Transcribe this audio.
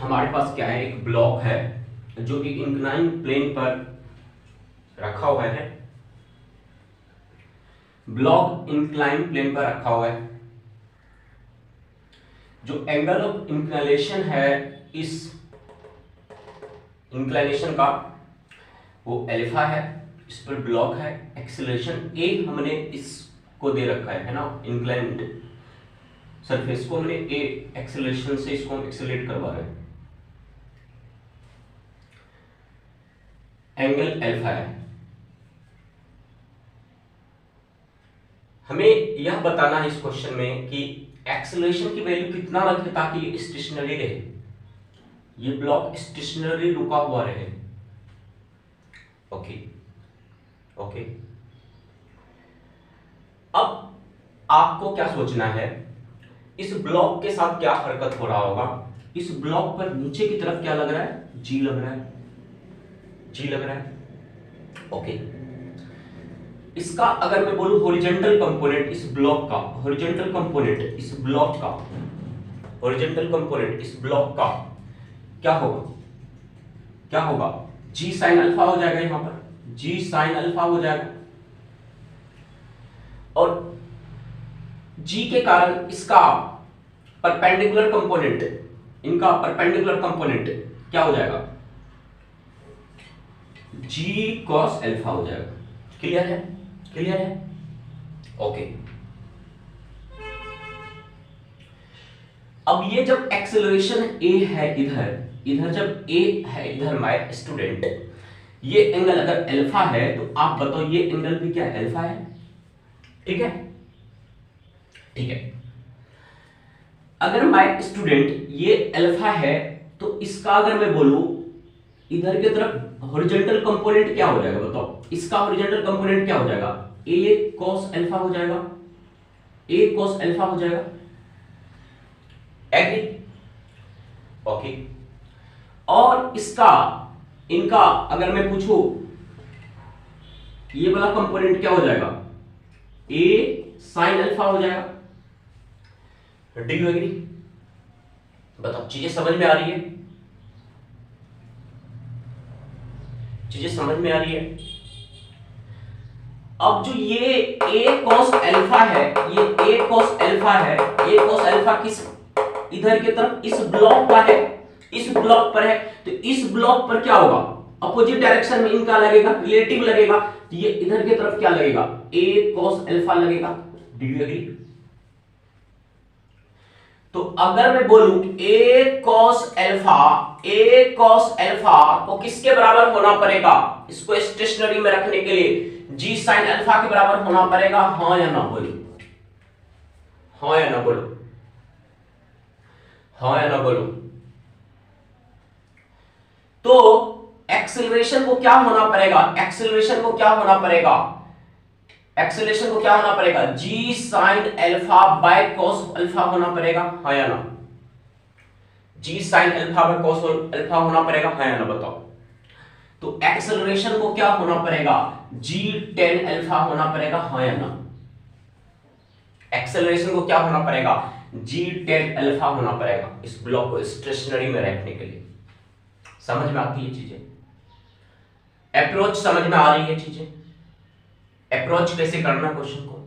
हमारे पास क्या है, एक ब्लॉक है जो कि इंक्लाइन प्लेन पर रखा हुआ है। ब्लॉक इंक्लाइन प्लेन पर रखा हुआ है। जो एंगल ऑफ इंक्लिनेशन है इस इंक्लिनेशन का वो अल्फा है। इस पर ब्लॉक है। एक्सेलरेशन ए हमने इसको दे रखा है ना, इंक्लाइंड सरफेस को हमने ए एक्सेलरेशन से इसको हम एक्सेलरेट करवा रहे हैं। एंगल अल्फा है। हमें यह बताना है इस क्वेश्चन में कि एक्सेलरेशन की वैल्यू कितना रखे ताकि ये स्टेशनरी रहे, ये ब्लॉक स्टेशनरी रुका हुआ रहे। Okay okay. अब आपको क्या सोचना है, इस ब्लॉक के साथ क्या हरकत हो रहा होगा। इस ब्लॉक पर नीचे की तरफ क्या लग रहा है, जी लग रहा है, जी लग रहा है। ओके। इसका अगर मैं बोलूं हॉरिजॉन्टल कंपोनेंट इस ब्लॉक का, हॉरिजॉन्टल कंपोनेंट इस ब्लॉक का, हॉरिजॉन्टल कंपोनेंट इस ब्लॉक का क्या होगा, क्या होगा, जी साइन अल्फा हो जाएगा। यहां पर जी साइन अल्फा हो जाएगा और जी के कारण इसका परपेंडिकुलर कंपोनेंट, इनका परपेंडिकुलर कंपोनेंट क्या हो जाएगा, जी कॉस अल्फा हो जाएगा। क्लियर है, क्लियर है। ओके। अब ये जब एक्सेलरेशन ए है इधर, इधर जब ए है इधर माय स्टूडेंट, ये एंगल अगर अल्फा है तो आप बताओ ये एंगल भी क्या अल्फा है। ठीक है, ठीक है। अगर माय स्टूडेंट ये अल्फा है तो इसका अगर मैं बोलूं इधर की तरफ हॉरिजॉन्टल कंपोनेंट क्या हो जाएगा बताओ, इसका हॉरिजॉन्टल कंपोनेंट क्या हो जाएगा, ए cos अल्फा हो जाएगा, ए cos अल्फा हो जाएगा। एग्री? ओके। और इसका, इनका अगर मैं पूछूं ये वाला कंपोनेंट क्या हो जाएगा, ए sin अल्फा हो जाएगा। Do you agree? बताओ, चीजें समझ में आ रही है, चीजें समझ में आ रही है। अब जो ये a cos अल्फा है, ये a cos अल्फा है, a cos अल्फा किस, इधर की तरफ इस ब्लॉक पर है, इस ब्लॉक पर है, तो इस ब्लॉक पर क्या होगा, अपोजिट डायरेक्शन में इनका लगेगा, रिलेटिव लगेगा, तो ये इधर की तरफ क्या लगेगा, a cos अल्फा लगेगा। Do you agree? तो अगर मैं बोलूं a cos alpha, a cos alpha को किसके बराबर होना पड़ेगा, इसको स्टेशनरी में रखने के लिए g sin अल्फा के बराबर होना पड़ेगा। हाँ या ना बोलो, हाँ या ना बोलो, हाँ या ना बोलो। तो एक्सेलरेशन को क्या होना पड़ेगा, एक्सेलरेशन को क्या होना पड़ेगा, एक्सेलरेशन को क्या होना पड़ेगा, g sin alpha by cos alpha होना पड़ेगा। हाँ या ना, g sin alpha by cos alpha होना पड़ेगा। हाँ या ना बताओ। तो एक्सेलरेशन को क्या होना पड़ेगा, g tan अल्फा होना पड़ेगा। हाँ या ना, एक्सेलरेशन को क्या होना पड़ेगा, g tan अल्फा होना पड़ेगा इस ब्लॉक को स्टेशनरी में रखने के लिए। समझ में आती है चीजें, अप्रोच समझ में आ रही है चीजें, अप्रोच कैसे करना क्वेश्चन को।